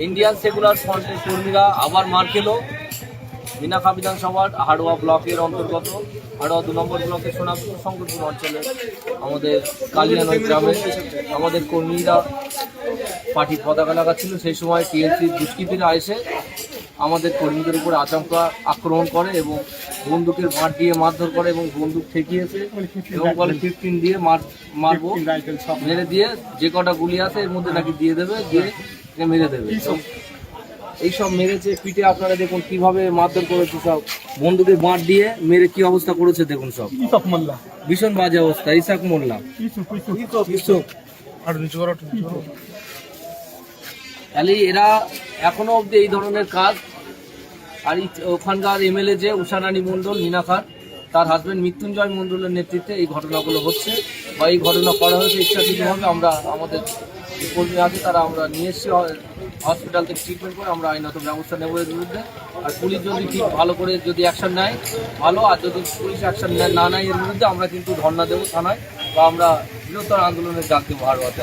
Indian secular ফ্রন্টের কর্মীরা আবার মার খেলো মিনাখা বিধানসভার হাড়োয়া ব্লকের অন্তর্গত হাড়োয়া 2 নম্বর ব্লকের সোনাপুর শঙ্করপুর অঞ্চলে আমাদের কালিয়ানয় গ্রামে আমাদের কর্মীরা পার্টির পতাকা লাগাচ্ছিল। সেই সময় টিএমসির দুষ্কৃতীরা এসে আমাদের কর্মীদের উপর আচমকা আক্রমণ করে এবং বন্দুকের বাঁট দিয়ে মারধর করে এবং বন্দুক ঠেকিয়েছে এবং বলে 15 দিয়ে মারবো, মেরে দিয়ে যে কটা গুলি আছে এর মধ্যে নাকি দিয়ে দেবে, দিয়ে মেরে দেবে। এইসব মেরেছে পিঠে, আপনারা দেখুন কিভাবে মারধর করেছে, সব বন্দুকের বাঁট দিয়ে মেরে কি অবস্থা করেছে দেখুন, সব ভীষণ বাজে অবস্থা। ইসাক মোল্লা তাহলে এরা এখনো অব্দি এই ধরনের কাজ। আর ওখানকার এমএলএ যে উষারানী মণ্ডল মিনাখার, তার হাজবেন্ড মৃত্যুঞ্জয় মণ্ডলের নেতৃত্বে এই ঘটনাগুলো হচ্ছে বা এই ঘটনা করা হয়েছে ইচ্ছাকৃতভাবে। আমরা আমাদের কর্মী আছে তারা আমরা নিয়ে এসেছি হসপিটাল থেকে ট্রিটমেন্ট করে, আমরা আইনত ব্যবস্থা নেব এর বিরুদ্ধে। আর পুলিশ যদি ঠিক ভালো করে যদি অ্যাকশন নেয় ভালো, আর যদি পুলিশ অ্যাকশন না নেয় এর বিরুদ্ধে আমরা কিন্তু ধর্ণা দেবো থানায় বা আমরা বৃহত্তর আন্দোলনের ডাক দেবো হাড়োয়াতে।